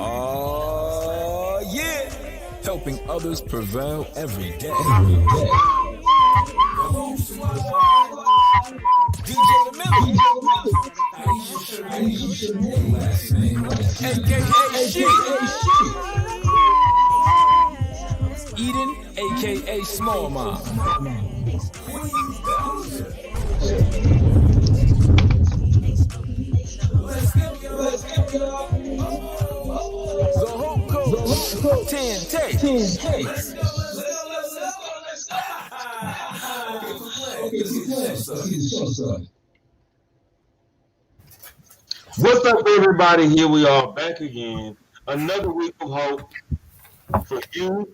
Oh, yeah. Helping others prevail every day. DJ the Millie. AKA She. Eden, AKA Small Mom. The Hope Coach, 10 takes. What's up, everybody? Here we are back again. Another week of hope for you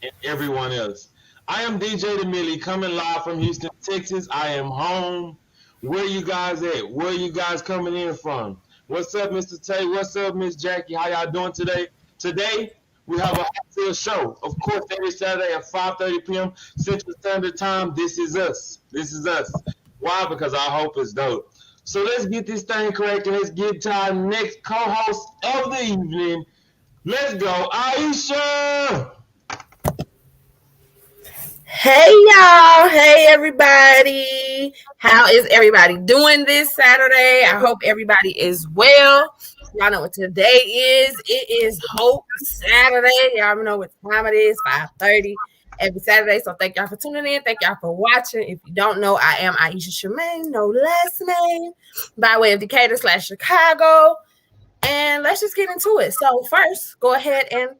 and everyone else. I am DJ the Millie coming live from Houston, Texas. I am home. Where you guys at? Where you guys coming in from? What's up, Mr. Tay? What's up, Miss Jackie? How y'all doing today? Today, we have a hot show. Of course, every Saturday at 5:30 p.m. Central Standard Time. This is us. This is us. Why? Because our hope is dope. So let's get this thing correct and let's get to our next co-host of the evening. Let's go, Aisha! Hey y'all, hey everybody. How is everybody doing this Saturday? I hope everybody is well. Y'all know what today is. It is Hope Saturday. Y'all know what time it is, 5:30 every Saturday. So thank y'all for tuning in. Thank y'all for watching. If you don't know, I am Aisha Shemaine, no last name, by way of Decatur / Chicago. And let's just get into it. So first, go ahead and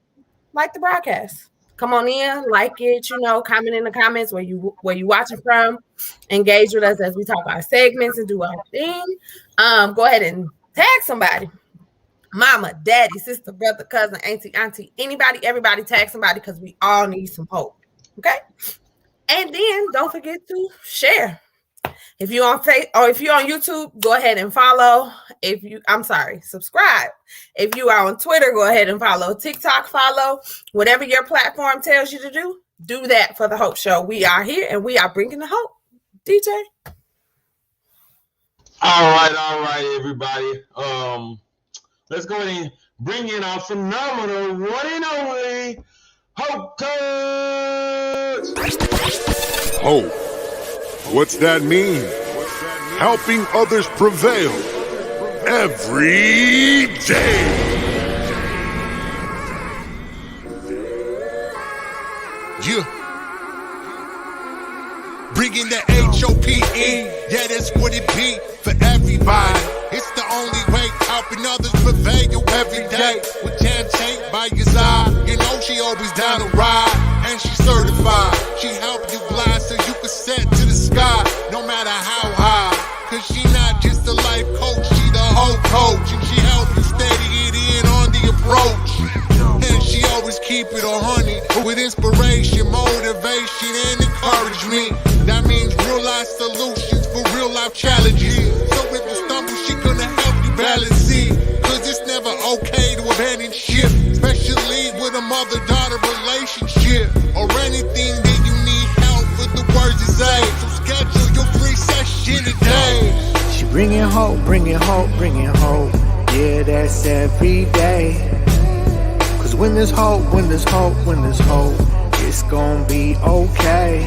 like the broadcast. Come on in, like it, comment in the comments where you watching from. Engage with us as we talk our segments and do our thing. Go ahead and tag somebody. Mama, daddy, sister, brother, cousin, auntie, anybody, everybody, tag somebody because we all need some hope. Okay? And then don't forget to share. If you're on YouTube, go ahead and follow. Subscribe. If you are on Twitter, go ahead and follow. TikTok, follow. Whatever your platform tells you to do that for the Hope Show. We are here and we are bringing the hope. DJ. All right, everybody. Let's go ahead and bring in our phenomenal one and only Hope Coach. Hope. What's that mean? Helping others prevail every day. Yeah. Bringing the H.O.P.E. Yeah, that's what it be for everybody. It's the only way, helping others prevail every day. With Jan Tate by your side, you know she always down to ride. And she's certified. She help you glide so you can set to the sky, no matter how high. Cause she not just a life coach, she the whole coach. And she help you steady it in on the approach. And she always keep it 100 with inspiration, motivation, and encouragement. That means real life solutions for real life challenges. So if you stumble, she gonna help you balance it. Cause it's never okay to abandon ship, especially with a mother-daughter relationship. Or anything that you need help with the words to say. So schedule your free session today. She bringing hope, bringing hope, bringing hope. Yeah, that's every day. Cause when there's hope, when there's hope, when there's hope, it's gonna be okay.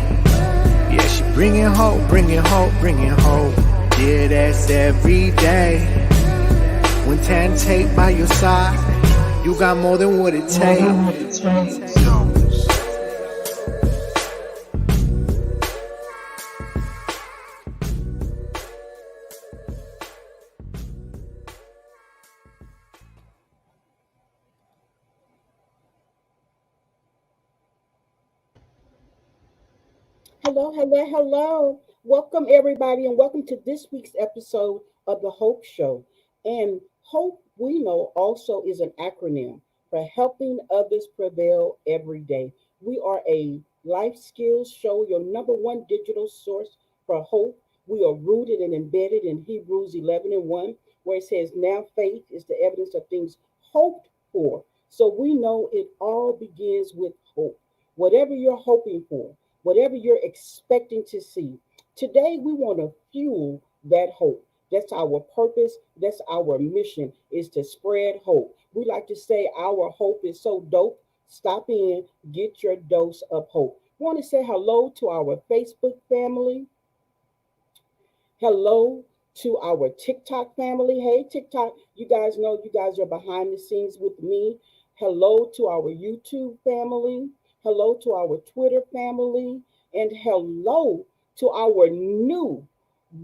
Yeah, she bringing hope, bringing hope, bringing hope. Yeah, that's every day. When Tan Tate by your side, you got more than what it takes. Hello. Welcome, everybody, and welcome to this week's episode of The Hope Show. And HOPE, we know, also is an acronym for Helping Others Prevail Every Day. We are a life skills show, your number one digital source for hope. We are rooted and embedded in Hebrews 11:1, where it says, now faith is the evidence of things hoped for. So we know it all begins with hope. Whatever you're hoping for, whatever you're expecting to see, today we want to fuel that hope. That's our purpose. That's our mission, is to spread hope. We like to say our hope is so dope. Stop in, get your dose of hope. Want to say hello to our Facebook family. Hello to our TikTok family. Hey, TikTok, you guys know you guys are behind the scenes with me. Hello to our YouTube family. Hello to our Twitter family. And hello to our new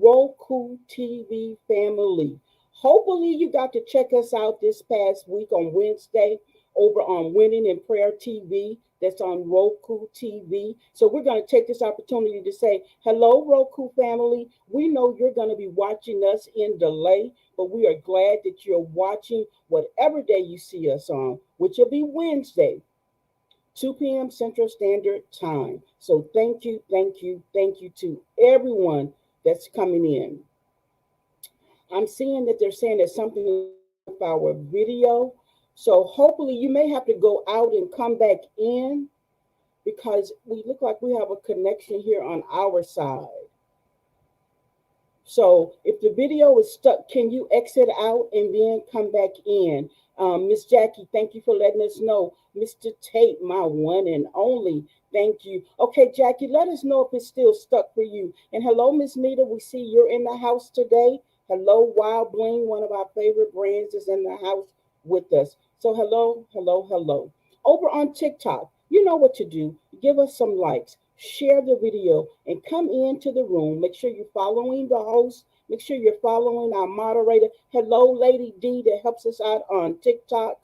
Roku TV family. Hopefully, you got to check us out this past week on Wednesday over on Winning in Prayer TV. That's on Roku TV. So we're going to take this opportunity to say hello, Roku family. We know you're going to be watching us in delay, but we are glad that you're watching whatever day you see us on, which will be Wednesday, 2 p.m. Central Standard Time. So thank you, thank you, thank you to everyone that's coming in. I'm seeing that they're saying that something is wrong with our video. So hopefully you may have to go out and come back in because we look like we have a connection here on our side. So if the video is stuck, can you exit out and then come back in? Miss Jackie, thank you for letting us know. Mr. Tate, my one and only, thank you. Okay, Jackie, let us know if it's still stuck for you. And hello, Miss Nita, we see you're in the house today. Hello, Wild Bling, one of our favorite brands, is in the house with us. So hello, hello, hello. Over on TikTok, you know what to do. Give us some likes, share the video, and come into the room. Make sure you're following the host. Make sure you're following our moderator. Hello, Lady D, that helps us out on TikTok.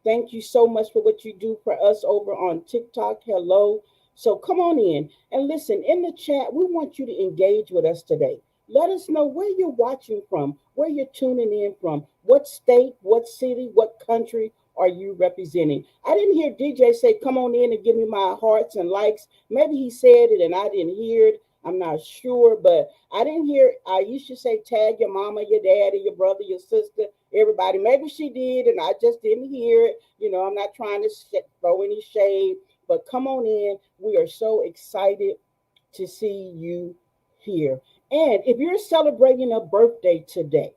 Thank you so much for what you do for us over on TikTok. Hello. So come on in and listen. In the chat, we want you to engage with us today. Let us know where you're watching from, where you're tuning in from, what state, what city, what country are you representing. I didn't hear DJ say, come on in and give me my hearts and likes. Maybe he said it and I didn't hear it. I'm not sure, but I didn't hear. I used to say, tag your mama, your daddy, your brother, your sister, everybody. Maybe she did, and I just didn't hear it. I'm not trying to throw any shade, but come on in. We are so excited to see you here. And if you're celebrating a birthday today,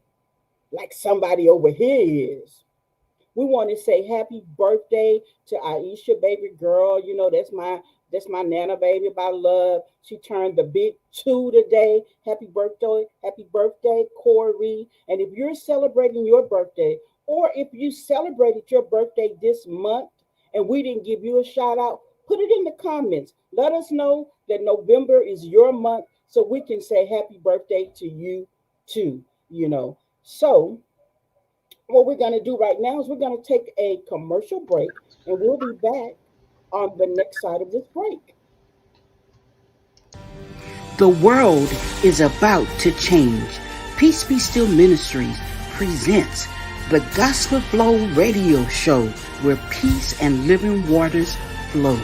like somebody over here is, we want to say happy birthday to Aisha, baby girl. That's my nana baby by love. She turned the big 2 today. Happy birthday, Corey. And if you're celebrating your birthday, or if you celebrated your birthday this month and we didn't give you a shout out, put it in the comments. Let us know that November is your month so we can say happy birthday to you too. So what we're going to do right now is we're going to take a commercial break and we'll be back on the next side of this break. The world is about to change. Peace Be Still Ministries presents the Gospel Flow Radio Show where peace and living waters flow.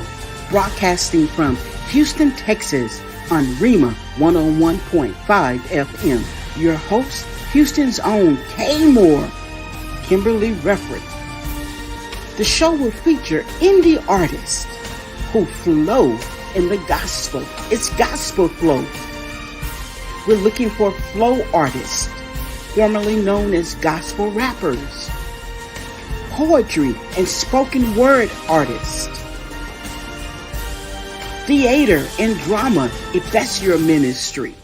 Broadcasting from Houston, Texas on Rima 101.5 FM. Your host, Houston's own K. Moore, Kimberly Rufford. The show will feature indie artists who flow in the gospel. It's gospel flow. We're looking for flow artists, formerly known as gospel rappers, poetry and spoken word artists, theater and drama, if that's your ministry,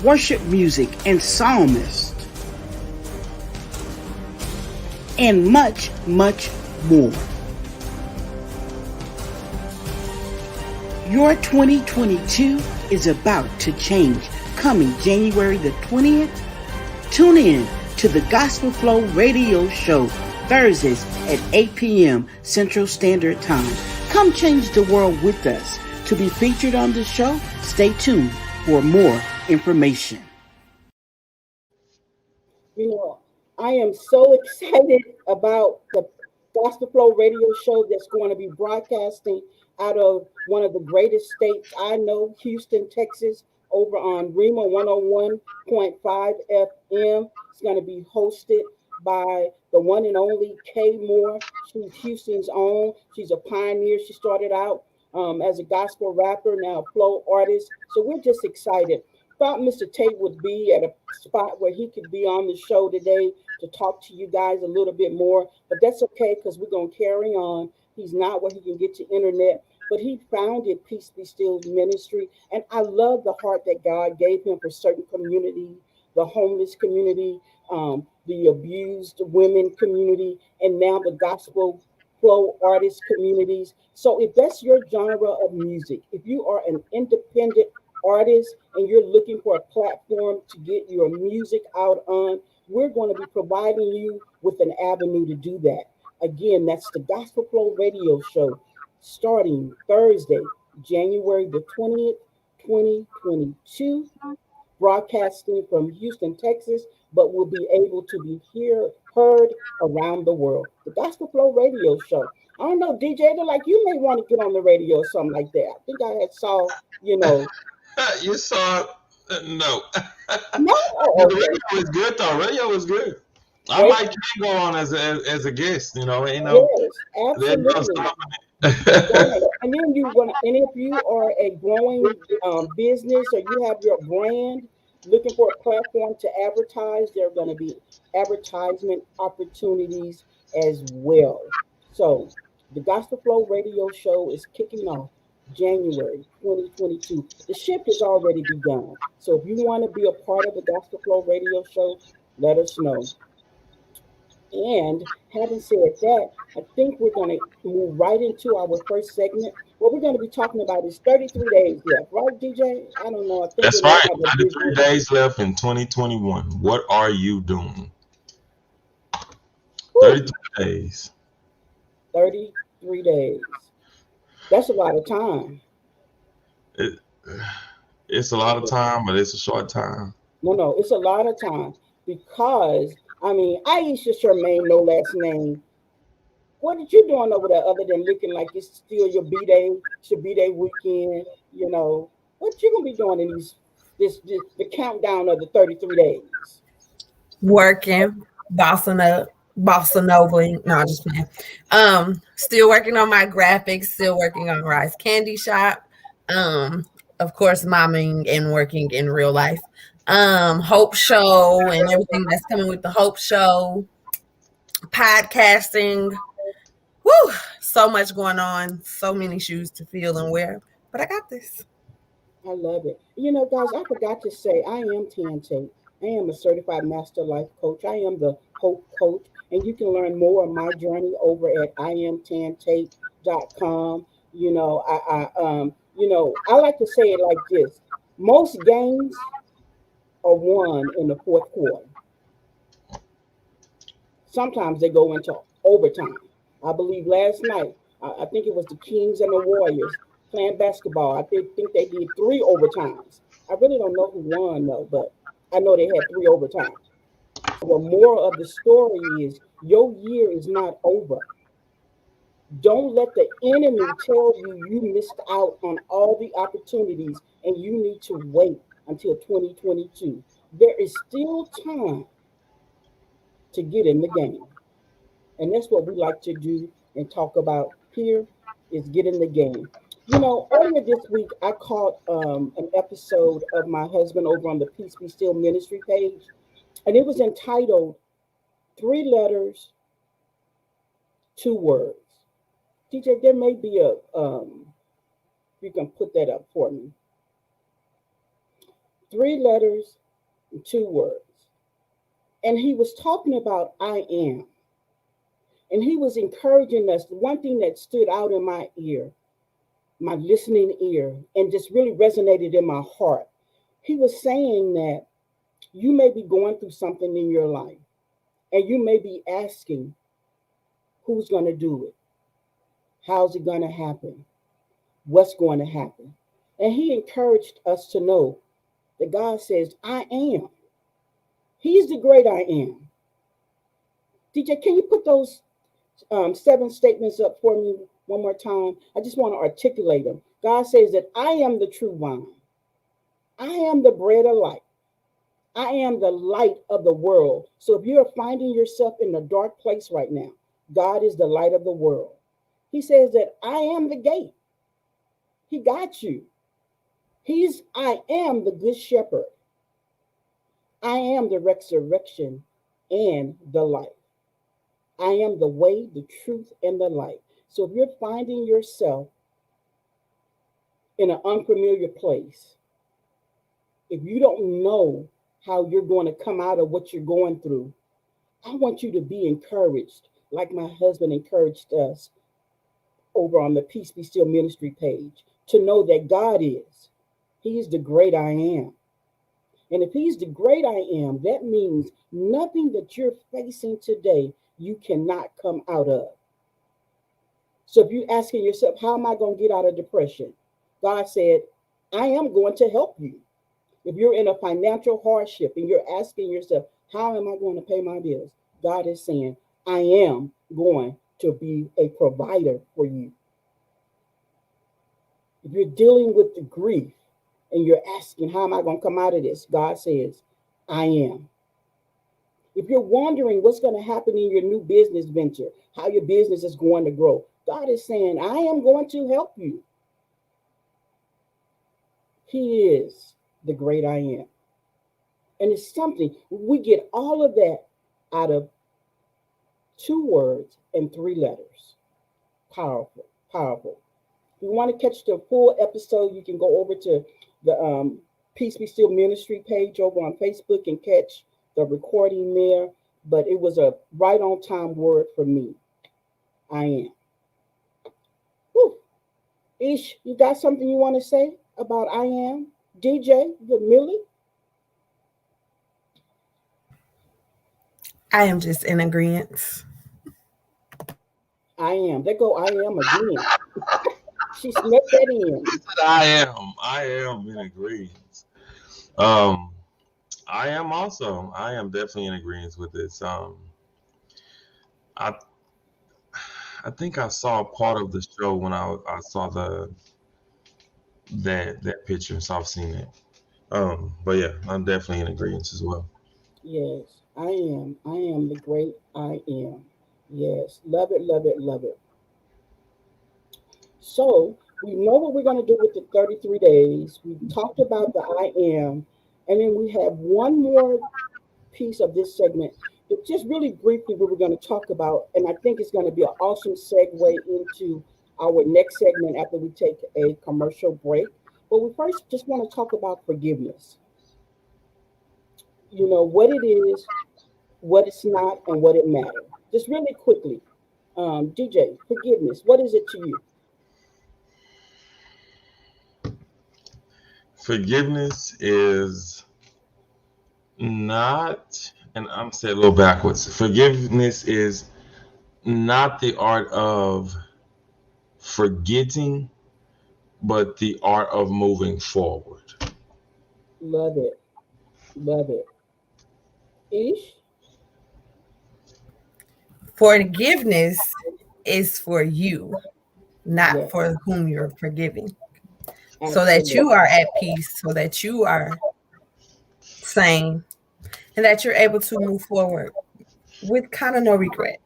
worship music and psalmist, and much, much more. Your 2022 is about to change. Coming January the 20th, tune in to the Gospel Flow Radio Show, Thursdays at 8 p.m. Central Standard Time. Come change the world with us. To be featured on the show, stay tuned for more information. I am so excited about the Gospel Flow Radio Show that's going to be broadcasting out of one of the greatest states I know, Houston, Texas, over on Rima 101.5 FM. It's going to be hosted by the one and only Kay Moore. She's Houston's own. She's a pioneer. She started out as a gospel rapper, now a flow artist. So we're just excited. thought Mr. Tate would be at a spot where he could be on the show today to talk to you guys a little bit more, but that's okay because we're going to carry on. He's not where he can get to internet, but he founded Peace Be Still Ministry. And I love the heart that God gave him for certain community, the homeless community, the abused women community, and now the gospel flow artist communities. So if that's your genre of music, if you are an independent artist and you're looking for a platform to get your music out on, we're going to be providing you with an avenue to do that. Again, that's the Gospel Flow Radio Show starting Thursday, January the 20th, 2022, broadcasting from Houston, Texas, but will be able to be heard around the world. The Gospel Flow Radio Show. I don't know, DJ, they're like you may want to get on the radio or something like that. I think I had saw, you know. You saw no. No, The oh, okay. radio is good though. Radio is good. I Right? might can go on as a guest. Yes, There's no absolutely. stopping Right. it. And then you're gonna, and if you are a growing business or you have your brand looking for a platform to advertise, there are going to be advertisement opportunities as well. So the Gospel Flow Radio Show is kicking off January 2022. The shift has already begun. So if you want to be a part of the Gospel Flow Radio Show, let us know. And having said that, I think we're going to move right into our first segment. What we're going to be talking about is 33 days left, right, DJ? I don't know. I think we That's may right. have a 33 visual. days left in 2021. What are you doing? Whew, 33 days. 33 days. That's a lot of time. It, it's a lot of time, but it's a short time. No, no, it's a lot of time because, I mean, Aisha Charmaine, no last name. What are you doing over there other than looking like it's still your B-Day, it's your B-Day weekend? You know, what you going to be doing in this the countdown of the 33 days? Working, bossing up, bossa nova. No, just playing. Still working on my graphics, still working on Rice Candy Shop. Um, of course, momming and working in real life. Hope Show and everything that's coming with the Hope Show, podcasting. Woo, so much going on, so many shoes to fill and wear. But I got this. I love it. You know, guys, I forgot to say I am Tan Tate. I am a certified master life coach. I am the Hope Coach, and you can learn more of my journey over at imtantate.com. I like to say it like this: most games are won in the fourth quarter. Sometimes they go into overtime. I believe last night, I think it was the Kings and the Warriors playing basketball. I think they did three overtimes. I really don't know who won though, but I know they had three overtimes. So the moral of the story is your year is not over. Don't let the enemy tell you you missed out on all the opportunities and you need to wait until 2022. There is still time to get in the game. And that's what we like to do and talk about here is get in the game. You know, earlier this week, I caught an episode of my husband over on the Peace Be Still ministry page, and it was entitled Three Letters, Two Words. DJ, there may be you can put that up for me. Three letters, two words. And he was talking about I am. And he was encouraging us. The one thing that stood out in my ear, my listening ear, and just really resonated in my heart, he was saying that you may be going through something in your life, and you may be asking, who's going to do it? How's it going to happen? What's going to happen? And he encouraged us to know that God says, I am. He's the great I am. DJ, can you put those seven statements up for me one more time? I just want to articulate them. God says that I am the true vine. I am the bread of life. I am the light of the world. So if you're finding yourself in a dark place right now, God is the light of the world. He says that I am the gate. He got you. I am the good shepherd. I am the resurrection and the life. I am the way, the truth, and the light. So if you're finding yourself in an unfamiliar place, if you don't know how you're going to come out of what you're going through, I want you to be encouraged, like my husband encouraged us over on the Peace Be Still Ministry page, to know that God is. He is the great I am. And if He's the great I am, that means nothing that you're facing today you cannot come out of. So if you're asking yourself, how am I going to get out of depression? God said, I am going to help you. If you're in a financial hardship and you're asking yourself, how am I going to pay my bills? God is saying, I am going to be a provider for you. If you're dealing with the grief and you're asking, how am I going to come out of this? God says, I am. If you're wondering what's going to happen in your new business venture, how your business is going to grow, God is saying, I am going to help you. He is the great I am. And it's something, we get all of that out of 2 words and 3 letters. Powerful, powerful. If you want to catch the full episode, you can go over to the Peace Be Still Ministry page over on Facebook and catch the recording there. But it was a right on time word for me. I am. Whew. Ish, you got something you want to say about I am? DJ, the Millie? I am just in agreement. I am. There go I am again. She snuck that in. I am in agreement. Um, I am also. I am definitely in agreement with this. I I think I saw part of the show when I saw that picture, so I've seen it. But yeah, I'm definitely in agreement as well. Yes, I am. I am the great I am. Yes, love it, love it, love it. So we know what we're going to do with the 33 days. We talked about the I am, and then we have one more piece of this segment that just really briefly we were going to talk about, and I think it's going to be an awesome segue into our next segment after we take a commercial break. But we first just want to talk about forgiveness. You know, what it is, what it's not, and what it matters. Just really quickly, DJ, forgiveness, what is it to you? Forgiveness is not, and I'm saying a little backwards. Forgiveness is not the art of forgetting, but the art of moving forward. Love it. Love it. Ish? Forgiveness is for you, not Yes, for whom you're forgiving. So that you absolutely. are at peace, so that you are sane, and that you're able to move forward with kind of no regret.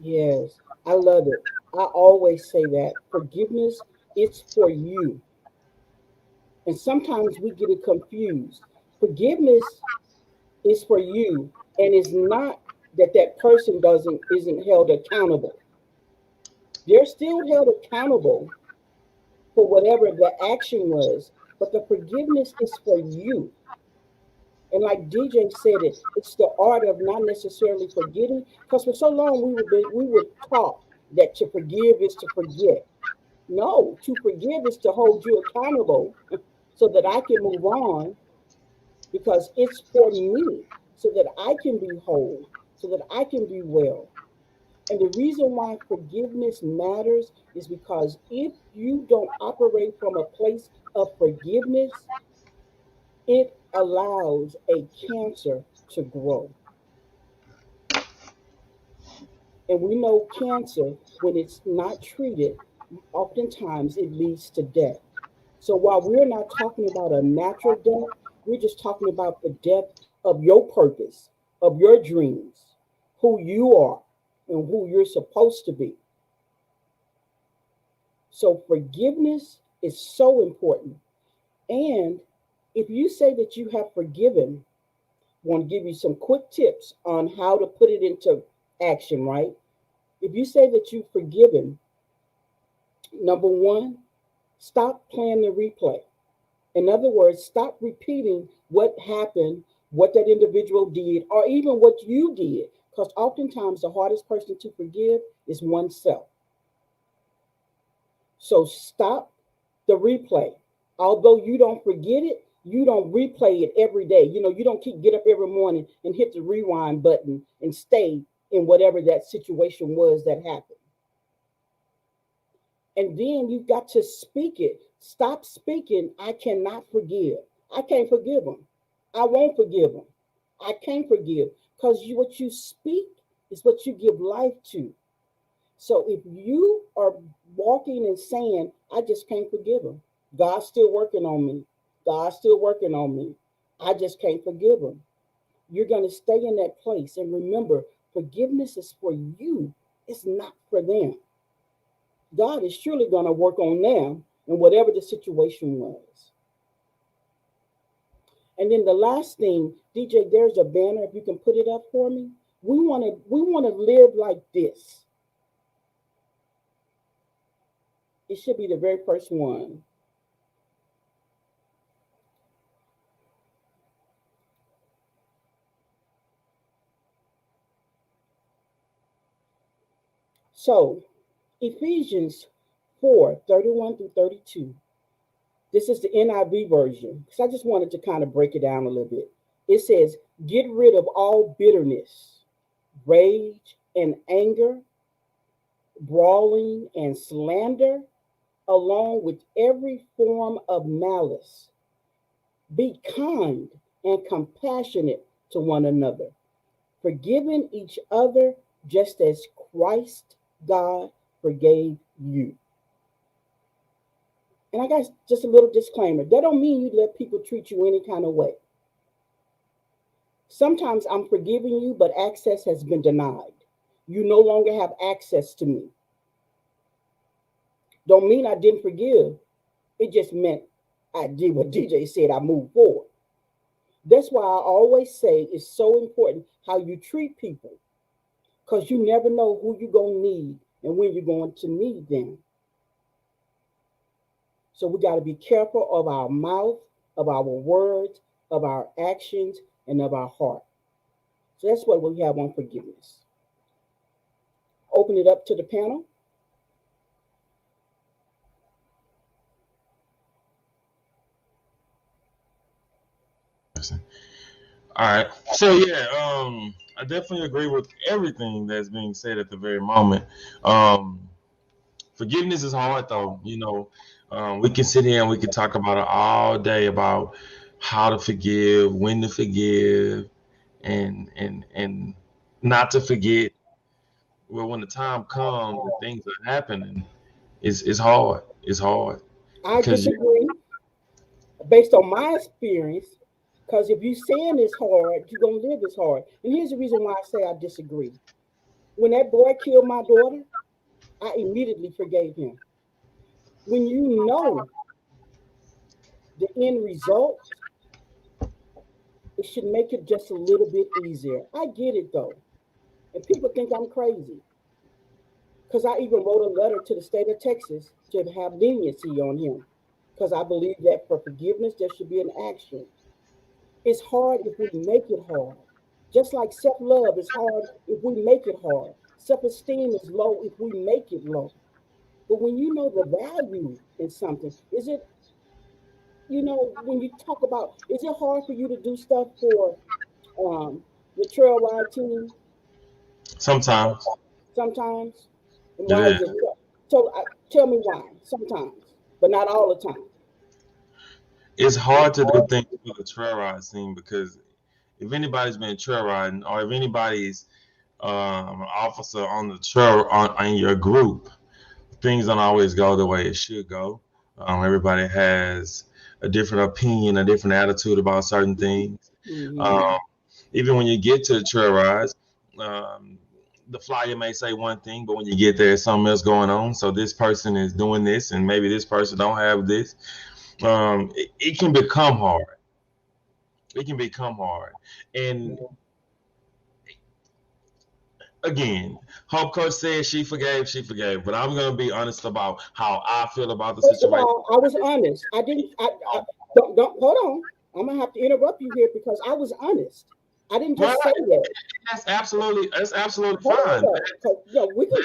Yes, I love it. I always say that forgiveness, it's for you. And sometimes we get it confused. Forgiveness is for you, and it's not that that person doesn't isn't held accountable. They're still held accountable for whatever the action was, but the forgiveness is for you. And like DJ said, it's the art of not necessarily forgetting, because for so long we were taught that to forgive is to forget. No, to forgive is to hold you accountable so that I can move on because it's for me, so that I can be whole, so that I can be well. And the reason why forgiveness matters is because if you don't operate from a place of forgiveness, it allows a cancer to grow. And we know cancer, when it's not treated, oftentimes it leads to death. So while we're not talking about a natural death, we're just talking about the death of your purpose, of your dreams, who you are, and who you're supposed to be. So forgiveness is so important. And if you say that you have forgiven, I want to give you some quick tips on how to put it into action, right? If you say that you've forgiven, number one, stop playing the replay. In other words, stop repeating what happened, what that individual did, or even what you did. Because oftentimes the hardest person to forgive is oneself. So stop the replay. Although you don't forget it, you don't replay it every day. You don't get up every morning and hit the rewind button and stay in whatever that situation was that happened. And then you've got to speak it. Stop speaking, I cannot forgive. I can't forgive them. I won't forgive them. I can't forgive. Because what you speak is what you give life to. So if you are walking and saying, I just can't forgive him, God's still working on me. God's still working on me. I just can't forgive him. You're going to stay in that place. And remember, forgiveness is for you, it's not for them. God is surely going to work on them and whatever the situation was. And then the last thing, DJ, there's a banner. If you can put it up for me, we want to live like this. It should be the very first one. So Ephesians 4:31 through 32. This is the NIV version. Because I just wanted to kind of break it down a little bit. It says, get rid of all bitterness, rage, and anger, brawling, and slander, along with every form of malice. Be kind and compassionate to one another, forgiving each other just as Christ God forgave you. And I got just a little disclaimer. That don't mean you let people treat you any kind of way. Sometimes I'm forgiving you, but access has been denied. You no longer have access to me. Don't mean I didn't forgive. It just meant I did what DJ said, I moved forward. That's why I always say it's so important how you treat people, because you never know who you're going to need and when you're going to need them. So we got to be careful of our mouth, of our words, of our actions, and of our heart. So that's what we have on forgiveness. Open it up to the panel. All right. So yeah, I definitely agree with everything that's being said at the very moment. Um, Forgiveness is hard though. We can sit here and we can talk about it all day about how to forgive, when to forgive, and not to forget. Well, when the time comes and things are happening, it's hard. It's hard I because disagree based on my experience, because if you saying it's hard, you're going to live it's hard. And here's the reason why I say I disagree. When that boy killed my daughter, I immediately forgave him. When you know the end result, it should make it just a little bit easier. I get it though. And people think I'm crazy because I even wrote a letter to the state of Texas to have leniency on him because I believe that for forgiveness, there should be an action. It's hard if we make it hard. Just like self love is hard if we make it hard. Self esteem is low if we make it low. But when you know the value in something, is it, when you talk about, is it hard for you to do stuff for your trail ride team sometimes sometimes? And it why is is. it? So tell me why sometimes, but not all the time. It's hard to do things for the trail ride scene because if anybody's been trail riding or if anybody's an officer on the trail on your group, things don't always go the way it should go. Everybody has a different opinion, a different attitude about certain things. Um, Mm-hmm. Even when you get to the trail rides, um, the flyer may say one thing, but when you get there, something else going on. So this person is doing this, and maybe this person don't have this. it can become hard. It can become hard. And again, Hope Coach said she forgave. But I'm gonna be honest about how I feel about the First of situation. all, I was honest. I didn't. I don't hold on. I'm gonna have to interrupt you here because I was honest. I didn't Well, just say that. that's absolutely Hold on, fine. though. 'Cause, we can.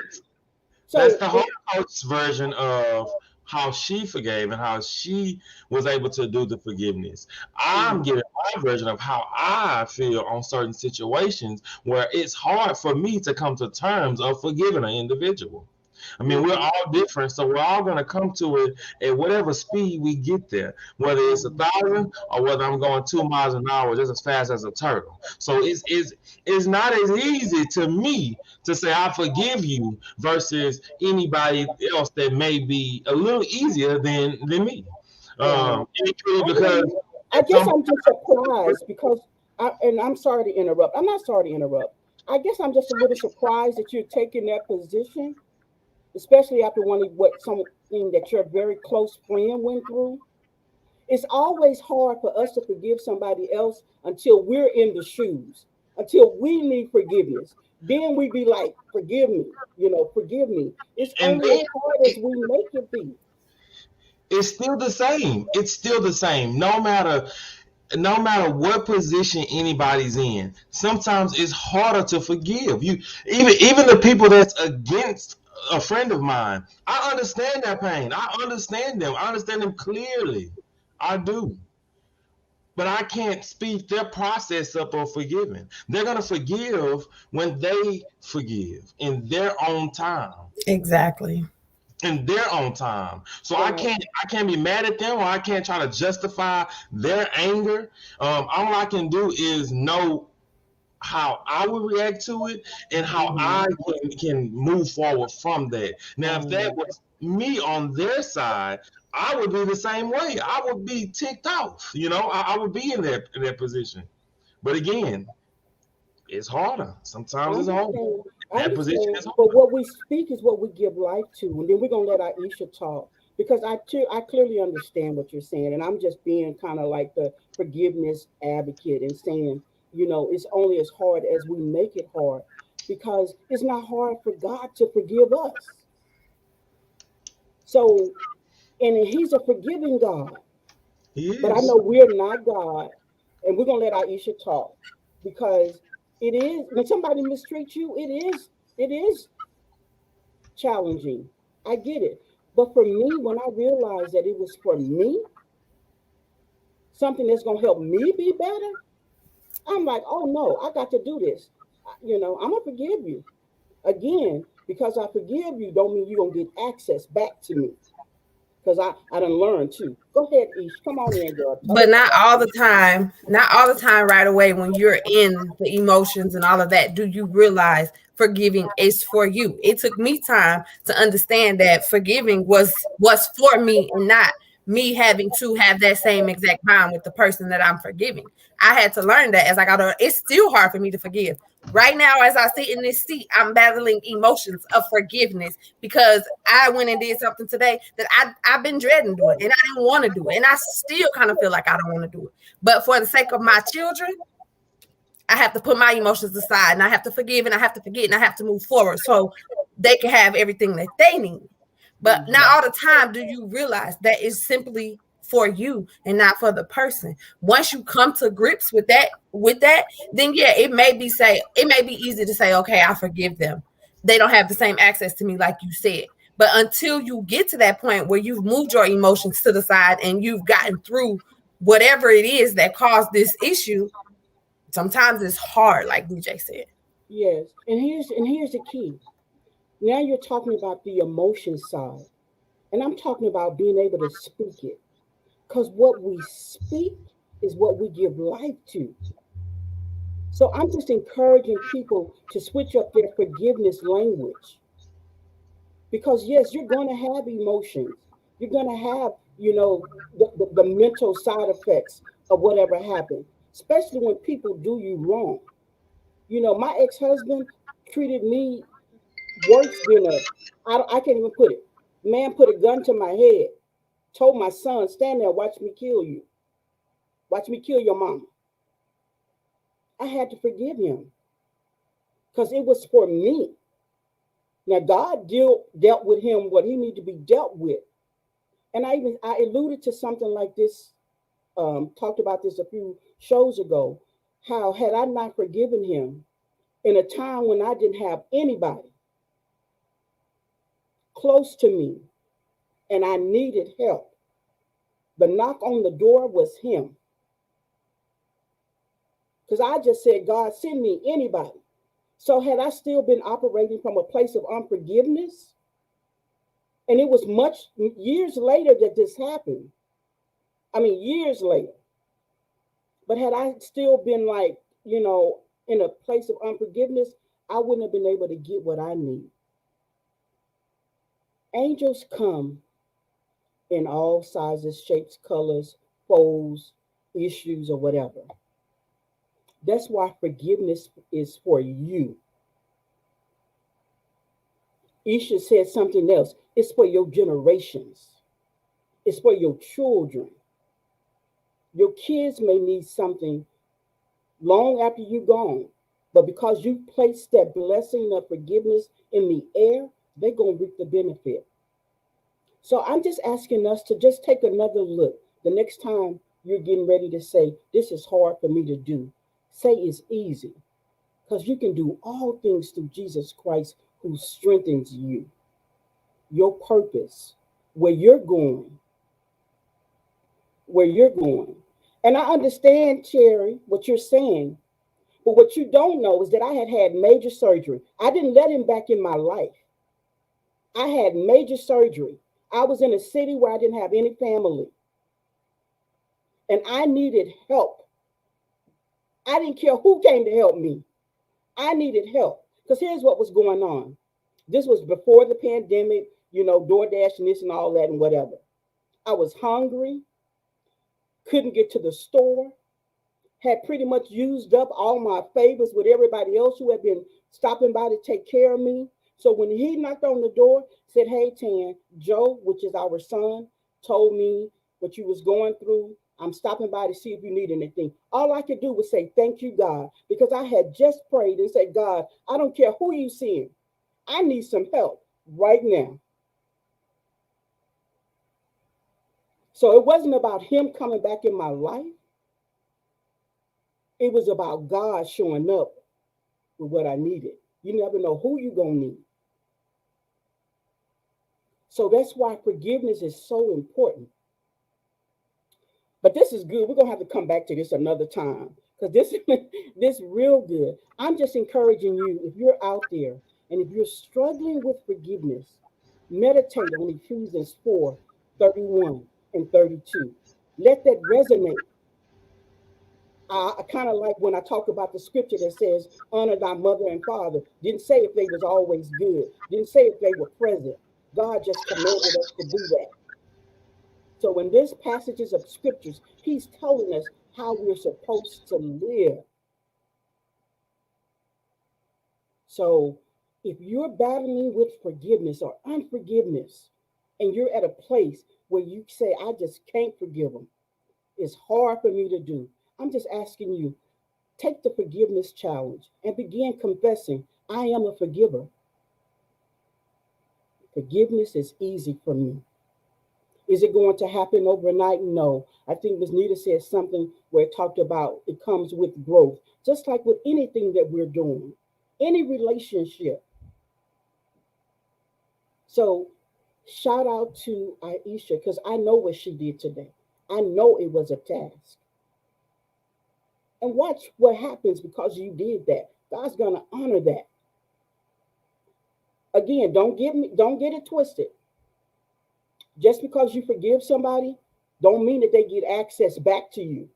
That's So the whole coach's version of how she forgave and how she was able to do the forgiveness. I'm giving my version of how I feel on certain situations where it's hard for me to come to terms of forgiving an individual. I mean, we're all different, so we're all going to come to it at whatever speed we get there, whether it's 1,000 or whether I'm going 2 miles an hour just as fast as a turtle. So it's not as easy to me to say I forgive you versus anybody else that may be a little easier than me. right. I hear Because you. I at guess some I'm just surprised because and I'm sorry to interrupt. I'm not sorry to interrupt. I guess I'm just a little surprised that you're taking that position, especially after what something that your very close friend went through. It's always hard for us to forgive somebody else until we're in the shoes, until we need forgiveness. Then we be like, forgive me, forgive me. It's and only as then hard as we make it be. it's still the same. It's still the same. No matter what position anybody's in, sometimes it's harder to forgive. You even the people that's against a friend of mine, I understand their pain. I understand them. I understand them clearly. I do. But I can't speed their process up of forgiving. They're gonna forgive when they forgive in their own time. Exactly. In their own time. So I Right. can't be mad at them or I can't try to justify their anger. All I can do is know how I would react to it and how I can move forward from that. Now, if that Um, was me on their side, I would be the same way. I would be ticked off. I would be in that position. But again, it's harder. I Sometimes it's harder. understand. I That position understand. is But harder. what we speak is what we give life to, and then we're gonna let Aisha talk because I clearly understand what you're saying, and I'm just being kind of like the forgiveness advocate and saying, it's only as hard as we make it hard because it's not hard for God to forgive us. So, and He's a forgiving God. He But I is. know we're not God, and we're gonna let Aisha talk because it is when somebody mistreats you, it is challenging. I get it. But for me, when I realized that it was for me, something that's gonna help me be better, I'm like, oh no, I got to do this. I'm gonna forgive you again because I forgive you. Don't mean you're gonna get access back to me because I done learned too. Go ahead, Ish. Come on in, girl. Tell But us not about all the you. time, not all the time right away when you're in the emotions and all of that do you realize forgiving is for you. It took me time to understand that forgiving was for me and not me having to have that same exact bond with the person that I'm forgiving. I had to learn that as I got older. It's still hard for me to forgive. Right now, as I sit in this seat, I'm battling emotions of forgiveness because I went and did something today that I've been dreading doing and I didn't want to do it. And I still kind of feel like I don't want to do it. But for the sake of my children, I have to put my emotions aside and I have to forgive and I have to forget and I have to move forward so they can have everything that they need. But not Mhm. all the time do you realize that it's simply for you and not for the person. Once you come to grips with that, then yeah, it may be easy to say, okay, I forgive them. They don't have the same access to me like you said. But until you get to that point where you've moved your emotions to the side and you've gotten through whatever it is that caused this issue, sometimes it's hard, like DJ said. Yes, and here's the key. Now you're talking about the emotion side, and I'm talking about being able to speak it. Because what we speak is what we give life to. So I'm just encouraging people to switch up their forgiveness language. Because yes, you're going to have emotions. You're going to have, the mental side effects of whatever happened, especially when people do you wrong. My ex-husband treated me worse than I can't even put it. Man put a gun to my head. Told my son, stand there, watch me kill you. Watch me kill your mama. I had to forgive him because it was for me. Now God dealt with him what he needed to be dealt with. And I alluded to something like this, talked about this a few shows ago. How had I not forgiven him in a time when I didn't have anybody close to me and I needed help, the knock on the door was him. Because I just said, God, send me anybody. So had I still been operating from a place of unforgiveness, and it was much years later that this happened. I mean, years later. But had I still been like, in a place of unforgiveness, I wouldn't have been able to get what I need. Angels come in all sizes, shapes, colors, foes, issues, or whatever. That's why forgiveness is for you. Isha said something else. It's for your generations. It's for your children. Your kids may need something long after you're gone. But because you placed that blessing of forgiveness in the air, they're going to reap the benefit. So I'm just asking us to just take another look. The next time you're getting ready to say, this is hard for me to do, say it's easy. Because you can do all things through Jesus Christ who strengthens you. Your purpose, where you're going, where you're going. And I understand, Cherry, what you're saying. But what you don't know is that I had had major surgery. I didn't let him back in my life. I had major surgery. I was in a city where I didn't have any family. And I needed help. I didn't care who came to help me. I needed help. Because here's what was going on. This was before the pandemic, DoorDash and this and all that and whatever. I was hungry, couldn't get to the store, had pretty much used up all my favors with everybody else who had been stopping by to take care of me. So when he knocked on the door, said, "Hey, Tan, Joe, which is our son, told me what you was going through. I'm stopping by to see if you need anything." All I could do was say, "Thank you, God," because I had just prayed and said, "God, I don't care who you seeing. I need some help right now." So it wasn't about him coming back in my life. It was about God showing up with what I needed. You never know who you're going to need. So that's why forgiveness is so important. But this is good. We're going to have to come back to this another time because this real good. I'm just encouraging you, if you're out there and if you're struggling with forgiveness, meditate on Ephesians 4:31 and 32. Let that resonate. I kind of like when I talk about the scripture that says, honor thy mother and father. Didn't say if they was always good. Didn't say if they were present. God just commanded us to do that. So in this passages of scriptures, he's telling us how we're supposed to live. So if you're battling with forgiveness or unforgiveness, and you're at a place where you say, I just can't forgive them, it's hard for me to do. I'm just asking you, take the forgiveness challenge and begin confessing, I am a forgiver. Forgiveness is easy for me. Is it going to happen overnight? No. I think Ms. Nita said something where it talked about it comes with growth, just like with anything that we're doing, any relationship. So shout out to Aisha because I know what she did today. I know it was a task. And watch what happens because you did that. God's gonna honor that. Again, don't get it twisted. Just because you forgive somebody, don't mean that they get access back to you.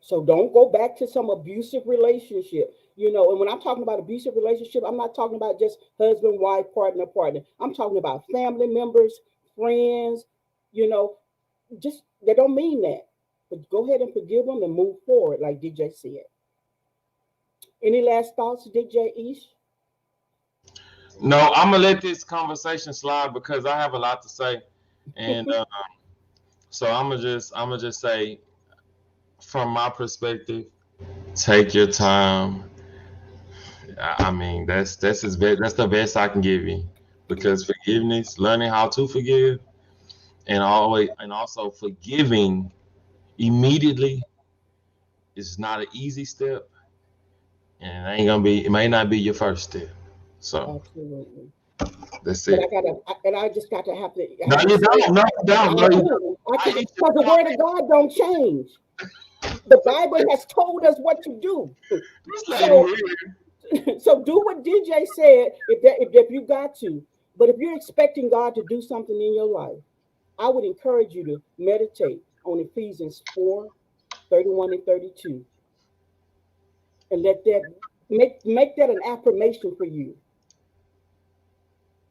So don't go back to some abusive relationship. And when I'm talking about abusive relationship, I'm not talking about just husband, wife, partner, partner. I'm talking about family members, friends, you know, just they don't mean that. But go ahead and forgive them and move forward, like DJ said. Any last thoughts, DJ Ish? No, I'm gonna let this conversation slide because I have a lot to say, and so I'm gonna just say, from my perspective, take your time. I mean, that's the best I can give you, because forgiveness, learning how to forgive, and also forgiving immediately is not an easy step, and it may not be your first step. So Absolutely. that's But it. I just got to have to No, have to you say don't. it. No, you don't. I No, you don't. do. I I can, hate your because the point. word of God don't change. The Bible has told us what to do. Just let him So hear. so do what DJ said if you got to. But if you're expecting God to do something in your life, I would encourage you to meditate on Ephesians 4:31 and 32, and let that make that an affirmation for you,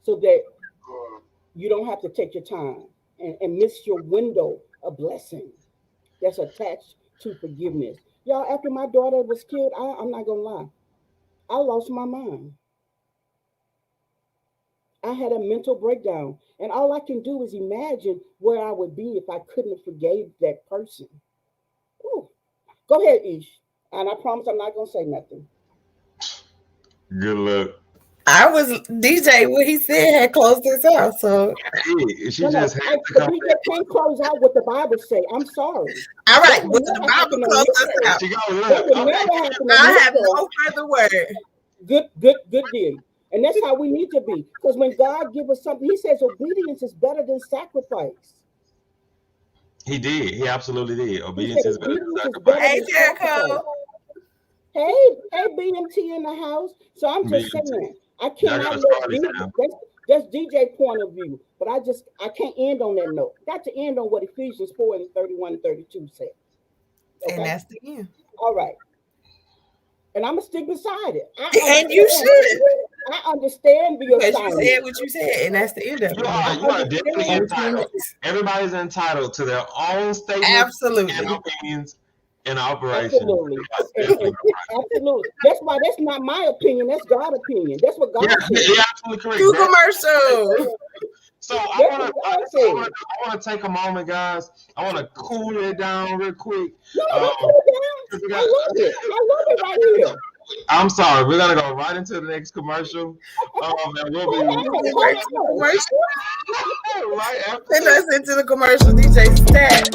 so that you don't have to take your time and miss your window of blessing that's attached to forgiveness. Y'all, after my daughter was killed, I'm not gonna lie, I lost my mind. I had a mental breakdown, and all I can do is imagine where I would be if I couldn't have forgave that person. Ooh. Go ahead, Ish, and I promise I'm not gonna say nothing. Good luck. I was DJ. What he said had closed his out. So Yeah, she No, just no, had to but come DJ back. can't close out what the Bible say. I'm sorry. all That right, would well the never Bible happen on closed this us show. out. She gonna That look. would Okay. never happen on I this have show. no further word. Good deal. And that's how we need to be. Because when God gives us something, He says obedience is better than sacrifice. He did. He absolutely did. He said Obedience is better than obedience is better sacrifice. Hey than sacrifice. Jericho. Hey, BMT in the house. So I'm just BMT. saying, I Y'all cannot gotta let start this now. that's DJ point of view. But I can't end on that note. Got to end on what Ephesians 4 and 31 and 32 said. And Okay? that's the end. All right. And I'm gonna stick beside it. And you should, I understand the because you assignment. said what you said, and that's the end of You it. But are I you are definitely understand. 14 entitled. minutes. Everybody's entitled to their own statements and Absolutely. opinions and operations. Absolutely. You are And definitely absolutely. That's why that's not my opinion. That's God's opinion. That's what yeah, God said. you're absolutely correct. Two commercials. So I That's want what to God said. I want to take a moment, guys. I want to cool it down real quick. No, no, Um, don't cool down. 'Cause we I got, love it. I love it right here. I'm sorry, we're gonna go right into the next commercial, and we'll be We'll be Hold right to the on. commercial. right after Send this. us into the commercial, DJ Stat.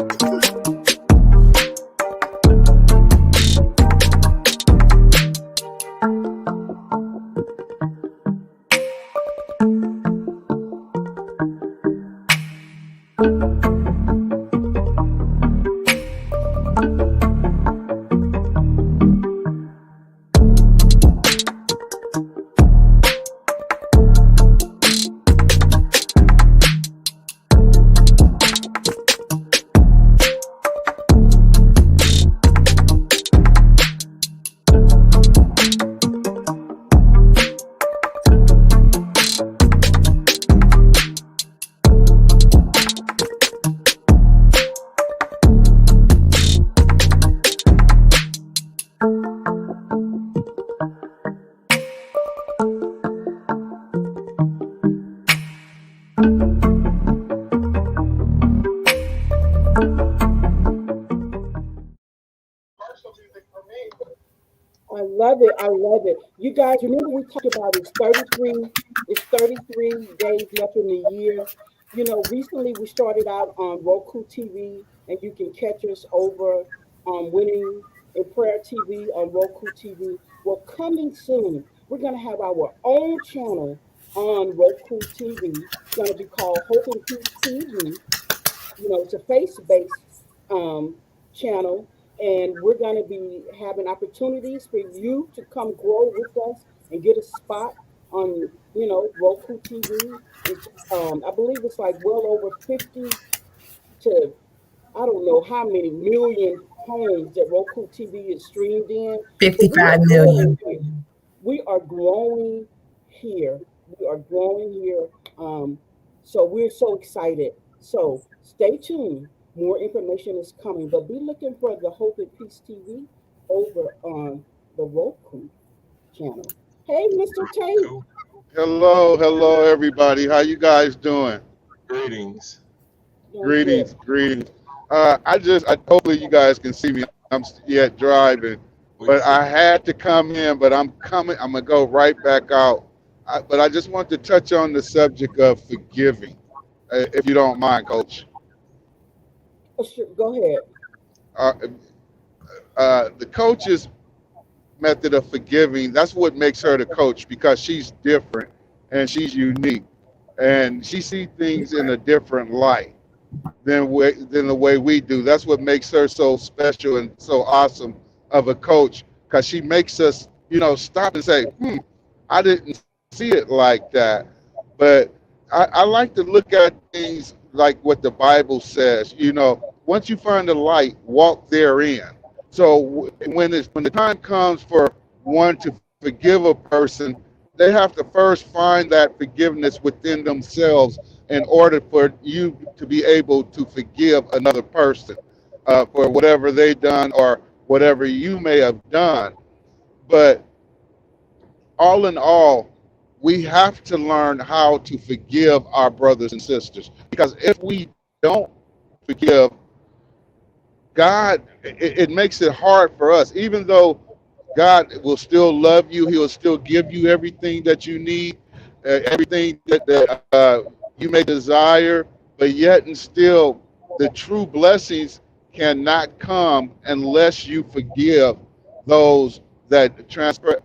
I love it. I love it. You guys remember we talked about it's 33 days left in the year. You know, recently we started out on Roku TV, and you can catch us over on Winning in Prayer TV on Roku TV. Well, coming soon, we're gonna have our own channel on Roku TV. It's gonna be called Hope and Peace TV. You know, it's a face-based channel, and we're going to be having opportunities for you to come grow with us and get a spot on, Roku TV. It's, I believe it's like well over 50 to I don't know how many million homes that Roku TV is streamed in. So we are 55 growing million. here. We are growing here. We are growing here. So we're so excited. So stay tuned. More information is coming, but be looking for the Hope and Peace TV over on the Roku channel. Hey, Mr. Tate. Cool. Hello, everybody. How you guys doing? Greetings. Doing good. Greetings. I hopefully you guys can see me. I'm yet driving, We can but see. I had to come in. But I'm coming. I'm gonna go right back out. But I just want to touch on the subject of forgiving, if you don't mind, Coach. Oh, sure, go ahead. Uh, the coach's method of forgiving. That's what makes her the coach because she's different and she's unique and she sees things in a different light than the way we do. That's what makes her so special and so awesome of a coach because she makes us, stop and say, I didn't see it like that. But I like to look at things like what the Bible says. Once you find the light, walk therein. So when the time comes for one to forgive a person, they have to first find that forgiveness within themselves in order for you to be able to forgive another person for whatever they done or whatever you may have done. But all in all, we have to learn how to forgive our brothers and sisters because if we don't forgive, it makes it hard for us, even though God will still love you. He will still give you everything that you need, everything that you may desire. But yet and still, the true blessings cannot come unless you forgive those that trespass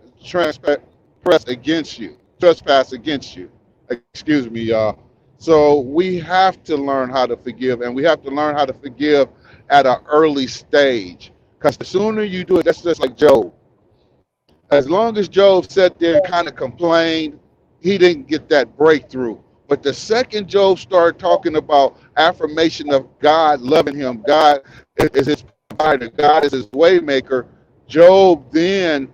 against you. Excuse me, y'all. So we have to learn how to forgive, and we have to learn how to forgive at an early stage. Because the sooner you do it, that's just like Job. As long as Job sat there and kind of complained, he didn't get that breakthrough. But the second Job started talking about affirmation of God loving him, God is his provider, God is his waymaker, Job then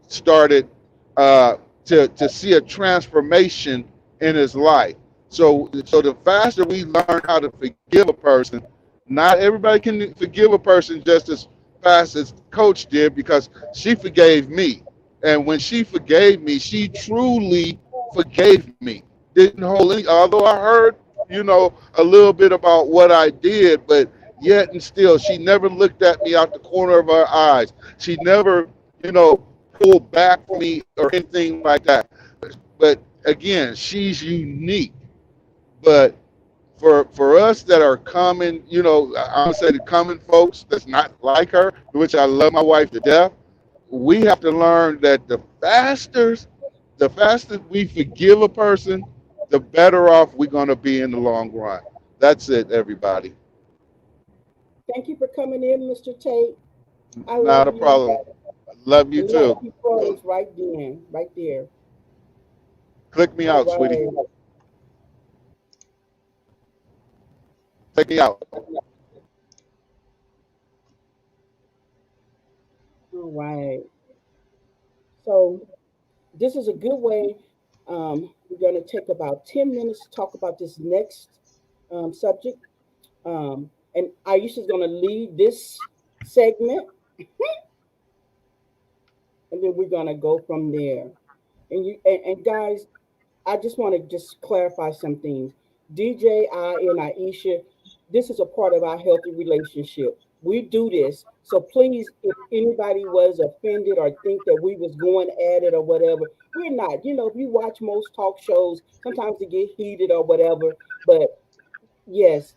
started to see a transformation in his life. So the faster we learn how to forgive a person, not everybody can forgive a person just as fast as Coach did because she forgave me. And when she forgave me, she truly forgave me. Didn't hold any, although I heard, a little bit about what I did, but yet and still, she never looked at me out the corner of her eyes. She never, pulled back from me or anything like that. But again, she's unique. But for us that are common, I'm gonna say the common folks that's not like her, which I love my wife to death, we have to learn that the faster we forgive a person, the better off we're gonna be in the long run. That's it, everybody. Thank you for coming in, Mr. Tate. I Not love a you. problem. Love you And look, too. he froze right then, right there. Click me All out, sweetie. right. Click me out. All right. So this is a good way. We're going to take about 10 minutes to talk about this next subject. And Aisha is going to lead this segment, and then we're going to go from there. And guys, I just want to just clarify some things. DJ, I, and Aisha, this is a part of our healthy relationship. We do this. So please, if anybody was offended or think that we was going at it or whatever, we're not. If you watch most talk shows, sometimes they get heated or whatever. But yes,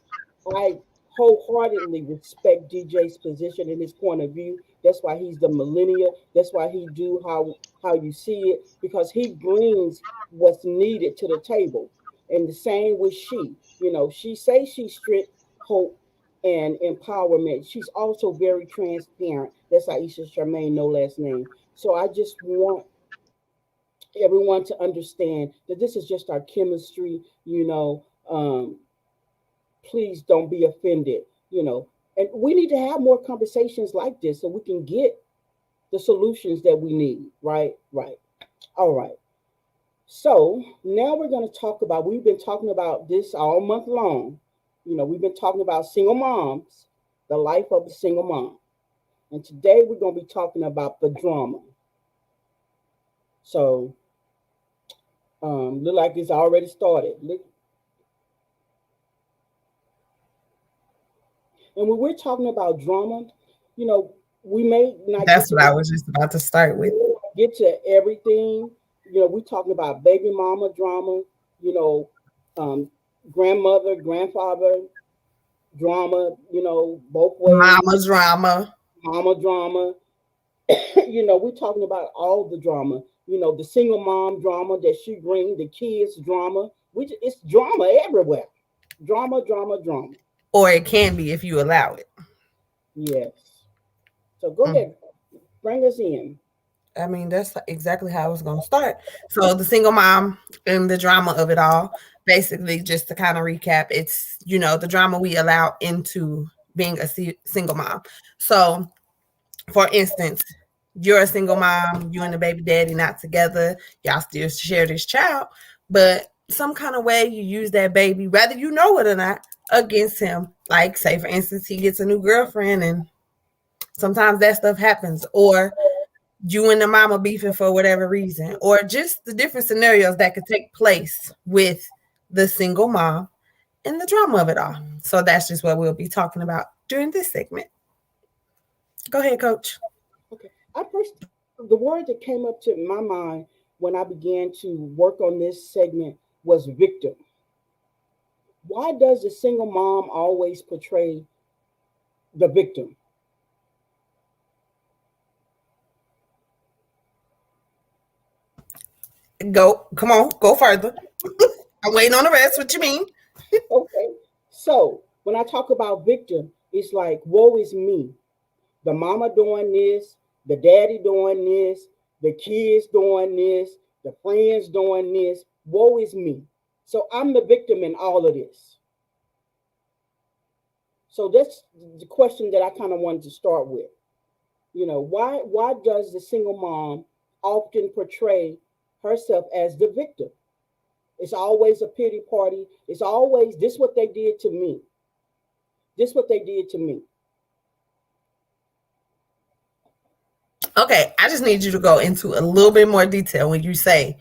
I wholeheartedly respect DJ's position and his point of view. That's why he's the millennial. That's why he do how you see it, because he brings what's needed to the table. And the same with she. She says she's strict, hope, and empowerment. She's also very transparent. That's Aisha Charmaine, no last name. So I just want everyone to understand that this is just our chemistry. Please don't be offended, and we need to have more conversations like this so we can get the solutions that we need. Right. All right. So now we're going to talk about, we've been talking about this all month long. We've been talking about single moms, the life of a single mom. And today we're going to be talking about the drama. So Look like it's already started. Look, and when we're talking about drama, you know, we may not That's what I was just about to start with. get to everything. You know, we're talking about baby mama drama, you know, um, grandmother, grandfather drama, you know, both ways, Mama drama. mama drama. You know, we're talking about all the drama. You know, the single mom drama that she bring, the kids drama. It's drama everywhere. Drama, drama, drama. Or it can be if you allow it. Yes. So go Mm. ahead, bring us in. I mean, that's exactly how I was going to start. So, the single mom and the drama of it all, basically, just to kind of recap, it's, the drama we allow into being a single mom. So, for instance, you're a single mom, you and the baby daddy not together, y'all still share this child, but some kind of way you use that baby, whether you know it or not, against him. Like, say, for instance, he gets a new girlfriend and sometimes that stuff happens, or you and the mama beefing for whatever reason, or just the different scenarios that could take place with the single mom and the drama of it all. So that's just what we'll be talking about during this segment. Go ahead, Coach. Okay. The word that came up to my mind when I began to work on this segment was victim. Why does the single mom always portray the victim? Go, come on, go further. I'm waiting on the rest. What you mean? Okay. So when I talk about victim, it's like, woe is me. The mama doing this, the daddy doing this, the kids doing this, the friends doing this. Woe is me. So I'm the victim in all of this. So that's the question that I kind of wanted to start with. You know, why does the single mom often portray herself as the victim? It's always a pity party. It's always this what they did to me. This what they did to me. Okay, I just need you to go into a little bit more detail when you say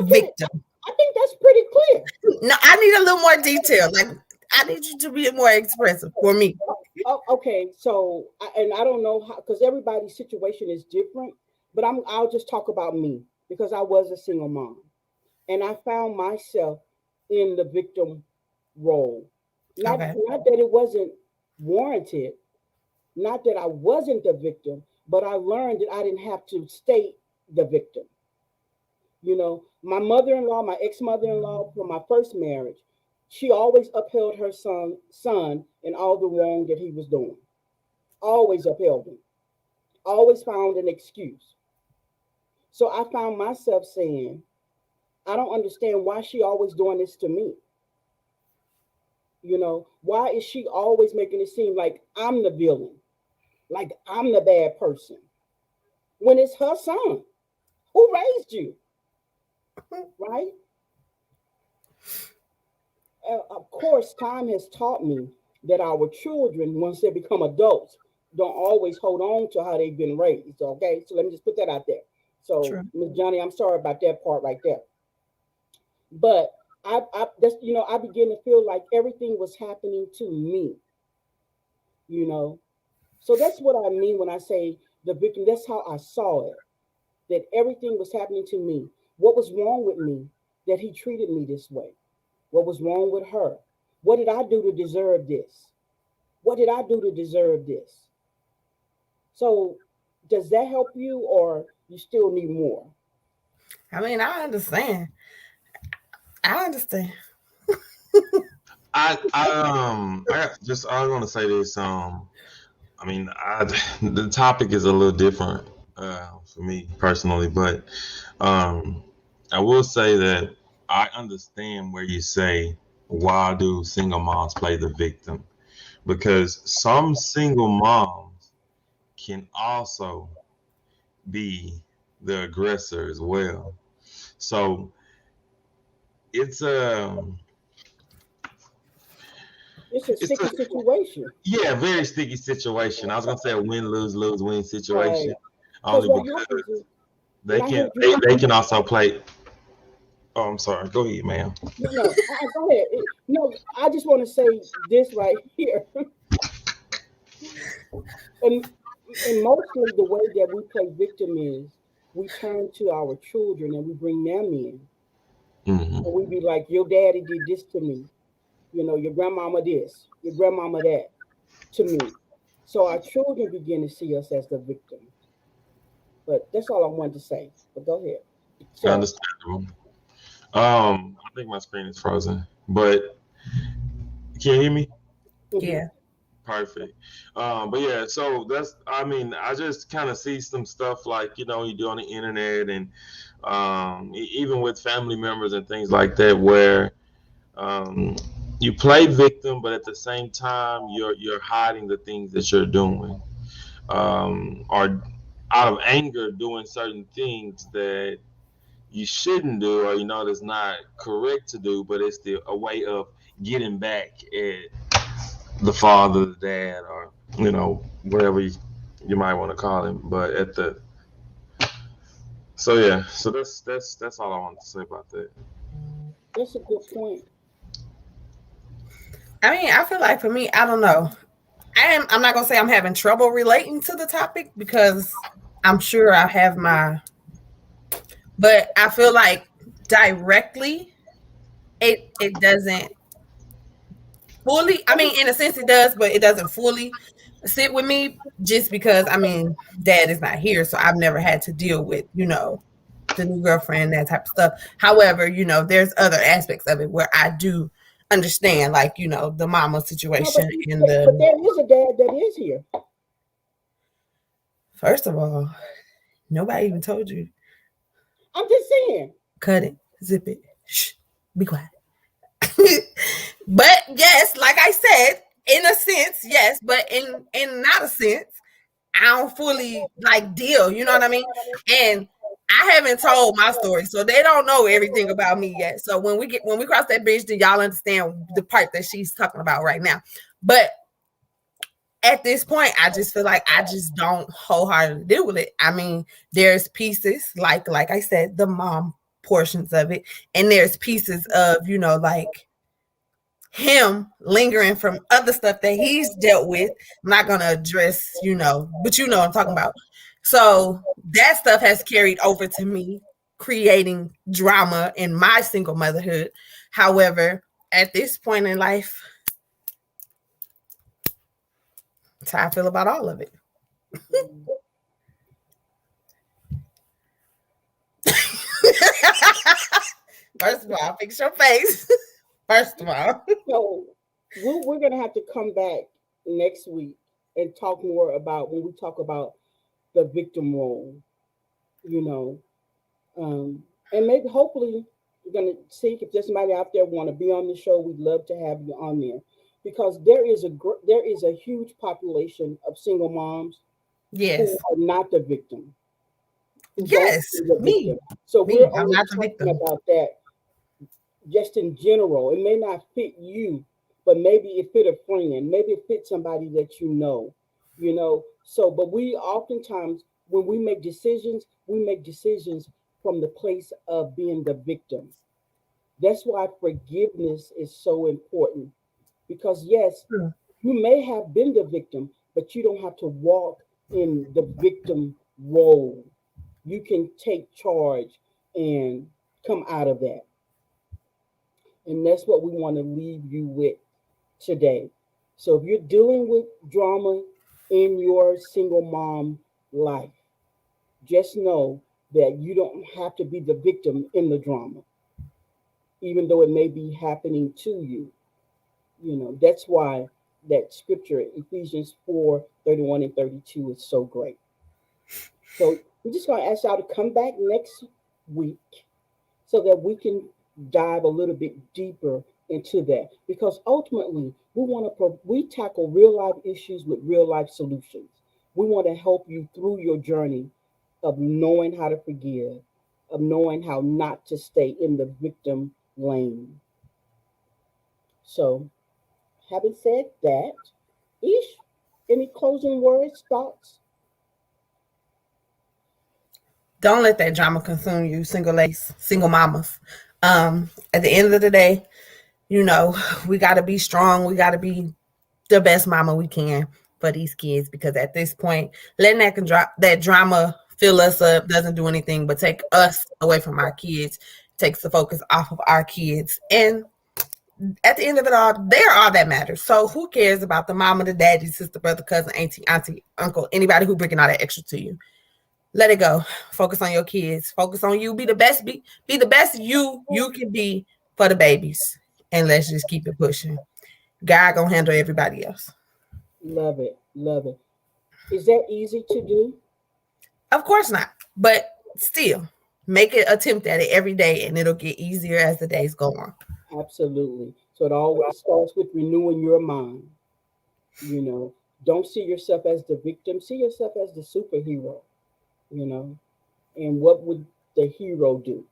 victim. I think that's pretty clear. No, I need a little more detail. Like, I need you to be more expressive for me. Oh, okay, so and I don't know how, because everybody's situation is different. But I'll just talk about me because I was a single mom, and I found myself in the victim role. Okay. Not that it wasn't warranted, not that I wasn't the victim, but I learned that I didn't have to stay the victim. You know, my mother-in-law, my ex-mother-in-law from my first marriage, she always upheld her son in all the wrong that he was doing. Always upheld him. Always found an excuse. So I found myself saying, I don't understand why she always doing this to me. You know, why is she always making it seem like I'm the villain, like I'm the bad person, when it's her son who raised you, right? Of course, time has taught me that our children, once they become adults, don't always hold on to how they've been raised. Okay, so let me just put that out there. So, Miss Johnny, I'm sorry about that part right there. But I that's I began to feel like everything was happening to me. You know, so that's what I mean when I say the victim. That's how I saw it. That everything was happening to me. What was wrong with me that he treated me this way? What was wrong with her? What did I do to deserve this? What did I do to deserve this? So, does that help you, or you still need more? I mean, I understand. I understand. I want to say this. I mean, the topic is a little different for me personally, but I will say that I understand where you say, why do single moms play the victim? Because some single moms can also be the aggressor as well. So it's It's a sticky situation. Yeah, very sticky situation. I was gonna say a win lose lose win situation, Because only what because happens is they when I can heard you, they can also play. Oh, I'm sorry. Go ahead, ma'am. No, go ahead. No, I just want to say this right here, and and mostly the way that we play victim is we turn to our children and we bring them in, Hmm. and we be like, "Your daddy did this to me," your grandmama this, your grandmama that to me. So our children begin to see us as the victim. But that's all I wanted to say. But go ahead. So, Understandable. I think my screen is frozen, but can you hear me? mhm. Yeah. Perfect. But yeah, so that's, I mean, I just kind of see some stuff like, you do on the internet and even with family members and things like that, where um, you play victim, but at the same time, you're hiding the things that you're doing, or out of anger doing certain things that you shouldn't do, or that's not correct to do, but it's a way of getting back at the father, the dad, or whatever you might want to call him. But at the so yeah, so that's all I wanted to say about that. That's a good point. I mean, I feel like for me, I don't know. I'm not gonna say I'm having trouble relating to the topic because I'm sure I have my, but I feel like directly it doesn't fully. I mean, in a sense it does, but it doesn't fully sit with me just because I mean, dad is not here, so I've never had to deal with the new girlfriend, that type of stuff. However, there's other aspects of it where I do understand, like the mama No, situation and but the there is a dad that is here. first of all, nobody even told you. I'm just saying. Cut it, zip it, shh, be quiet. But yes, like I said, in a sense, yes, but in not a sense, I don't fully like deal. You know what I mean? And I haven't told my story, so they don't know everything about me yet. So when we cross that bridge, then y'all understand the part that she's talking about right now. But at this point, I just feel like I just don't wholeheartedly deal with it. I mean, there's pieces like I said, the mom portions of it, and there's pieces of like him lingering from other stuff that he's dealt with. I'm not gonna address, but what I'm talking about. So that stuff has carried over to me, creating drama in my single motherhood. However, at this point in life, that's how I feel about all of it. First of all, fix your face. First of all. So we're going to have to come back next week and talk more about when we talk about the victim role, you know. And maybe hopefully we're going to see if there's somebody out there want to be on the show. We'd love to have you on there because there is a huge population of single moms who Yes. are not the victim, who don't Yes. see the Me. victim. So we're Me. I'm only not the talking victim. about that just in general. It may not fit you, but maybe it fit a friend, maybe it fit somebody that you know. So, but we oftentimes, when we make decisions from the place of being the victim. That's why forgiveness is so important because, yes, Hmm. you may have been the victim, but you don't have to walk in the victim role. You can take charge and come out of that. And that's what we want to leave you with today. So if you're dealing with drama in your single mom life, just know that you don't have to be the victim in the drama, even though it may be happening to you. That's why that scripture, Ephesians 4:31 and 32, is so great. So we're just going to ask y'all to come back next week so that we can dive a little bit deeper into that because ultimately we tackle real life issues with real life solutions. We want to help you through your journey of knowing how to forgive, of knowing how not to stay in the victim lane. So, having said that, Ish, any closing words, thoughts? Don't let that drama consume you, single ladies, single mamas. At the end of the day, you know, we got to be strong. We got to be the best mama we can for these kids, because at this point, letting that drama fill us up doesn't do anything but take us away from our kids, takes the focus off of our kids. And at the end of it all, they're all that matters. So who cares about the mama, the daddy, sister, brother, cousin, auntie, uncle, anybody who bringing all that extra to you? Let it go. Focus on your kids. Focus on you. Be the best. Be the best you can be for the babies. And let's just keep it pushing. God gonna handle everybody else. Love it. Love it. Is that easy to do? Of course not. But still, make an attempt at it every day, and it'll get easier as the days go on. Absolutely. So it always starts with renewing your mind. You know, don't see yourself as the victim, see yourself as the superhero, you know, and what would the hero do?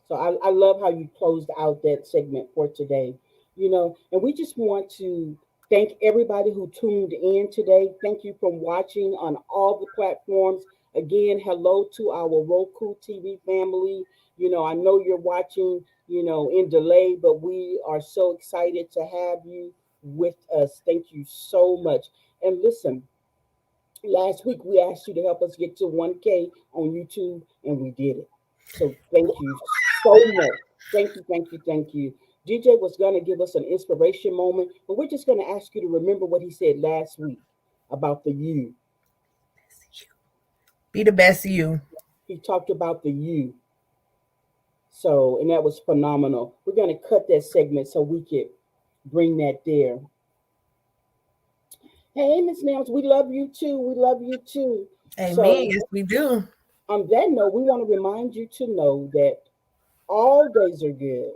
So I love how you closed out that segment for today, you know, and we just want to thank everybody who tuned in today. Thank you for watching on all the platforms. Again, hello to our Roku TV family. You know, I know you're watching, you know, in delay, but we are so excited to have you with us. Thank you so much. And listen, last week we asked you to help us get to 1K on YouTube, and we did it. So thank you so much. Thank you, thank you, thank you. DJ was going to give us an inspiration moment, but we're just going to ask you to remember what he said last week about the you. Be the best you. He talked about the you. So, and that was phenomenal. We're going to cut that segment so we could bring that there. Hey, Miss Nams, we love you too. We love you too. Amen. So, Yes, we do. on that note, we want to remind you to know that all days are good.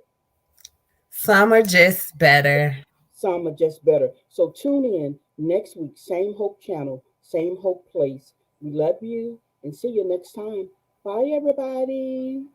Some are just better. Some are just better. So tune in next week, same Hope channel, same Hope place. We love you and see you next time. Bye, everybody.